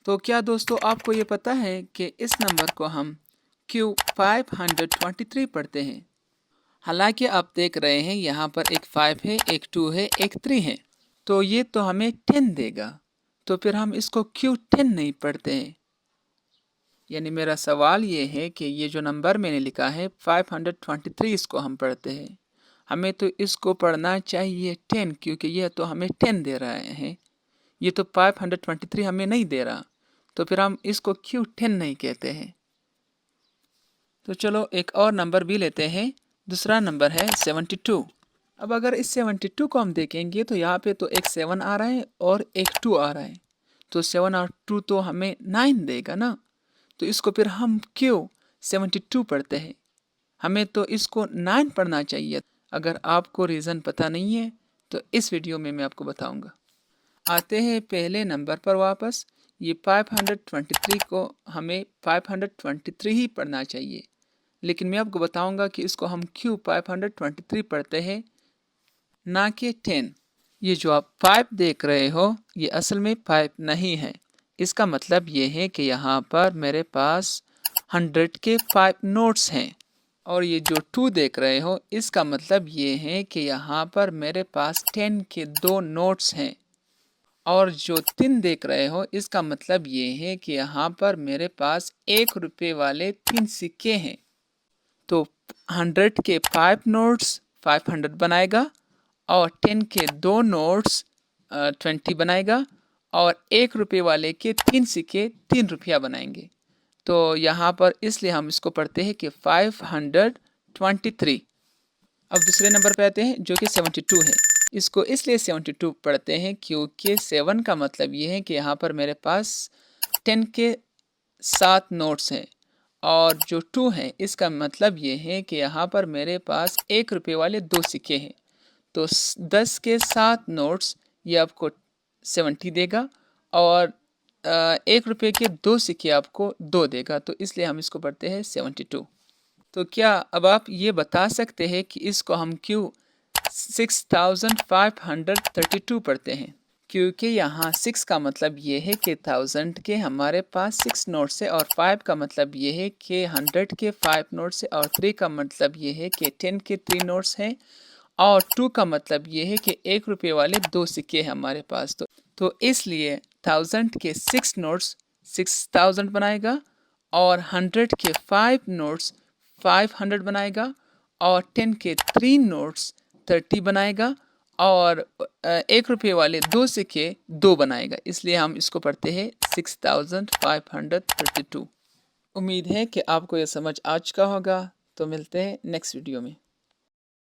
तो क्या दोस्तों आपको ये पता है कि इस नंबर को हम Q523 पढ़ते हैं। हालांकि आप देख रहे हैं यहाँ पर एक 5 है, एक 2 है, एक 3 है, तो ये तो हमें 10 देगा, तो फिर हम इसको Q10 नहीं पढ़ते हैं। यानी मेरा सवाल ये है कि ये जो नंबर मैंने लिखा है 523, इसको हम पढ़ते हैं। हमें तो इसको पढ़ना चाहिए 10, क्योंकि यह तो हमें 10 दे रहा है। ये तो 523 हमें नहीं दे रहा, तो फिर हम इसको Q10 नहीं कहते हैं। तो चलो एक और नंबर भी लेते हैं। दूसरा नंबर है 72। अब अगर इस 72 को हम देखेंगे तो यहाँ पे तो एक 7 आ रहा है और एक 2 आ रहा है, तो 7 और 2 तो हमें 9 देगा ना। तो इसको फिर हम क्यों 72 पढ़ते हैं? हमें तो इसको 9 पढ़ना चाहिए। अगर आपको रीज़न पता नहीं है तो इस वीडियो में मैं आपको बताऊंगा। आते हैं पहले नंबर पर वापस। ये 523 को हमें 523 ही पढ़ना चाहिए, लेकिन मैं आपको बताऊंगा कि इसको हम क्यों 523 पढ़ते हैं, ना कि 10। ये जो आप 5 देख रहे हो ये असल में 5 नहीं है। इसका मतलब ये है कि यहाँ पर मेरे पास 100 के 5 नोट्स हैं। और ये जो 2 देख रहे हो इसका मतलब ये है कि यहाँ पर मेरे पास 10 के 2 नोट्स हैं। और जो 3 देख रहे हो इसका मतलब ये है कि यहाँ पर मेरे पास 1 रुपये वाले 3 सिक्के हैं। तो 100 के 5 नोट्स 500 बनाएगा, और 10 के 2 नोट्स 20 बनाएगा, और 1 रुपये वाले के 3 सिक्के 3 रुपया बनाएंगे। तो यहाँ पर इसलिए हम इसको पढ़ते हैं कि 523। अब दूसरे नंबर पे आते हैं जो कि 72 है। इसको इसलिए 72 पढ़ते हैं क्योंकि 7 का मतलब ये है कि यहाँ पर मेरे पास 10 के 7 नोट्स हैं, और जो 2 है इसका मतलब ये है कि यहाँ पर मेरे पास 1 रुपये वाले 2 सिक्के हैं। तो 10 के 7 नोट्स ये आपको 70 देगा, और 1 रुपये के 2 सिक्के आपको 2 देगा। तो इसलिए हम इसको पढ़ते हैं 72। तो क्या अब आप ये बता सकते हैं कि इसको हम क्यों 6532 पढ़ते हैं? क्योंकि यहाँ 6 का मतलब ये है कि 1000 के हमारे पास 6 नोट्स है, और 5 का मतलब ये है कि 100 के 5 नोट्स है, और 3 का मतलब ये है कि 10 के 3 नोट्स हैं, और 2 का मतलब ये है कि 1 रुपये वाले 2 सिक्के हैं हमारे पास। तो इसलिए 1000 के 6 नोट्स 6000 बनाएगा, और 100 के 5 नोट्स 500 बनाएगा, और 10 के 3 नोट्स 30 बनाएगा, और 1 रुपये वाले 2 सिक्के 2 बनाएगा। इसलिए हम इसको पढ़ते हैं 6532। उम्मीद है कि आपको यह समझ आ चुका होगा। तो मिलते हैं नेक्स्ट वीडियो में।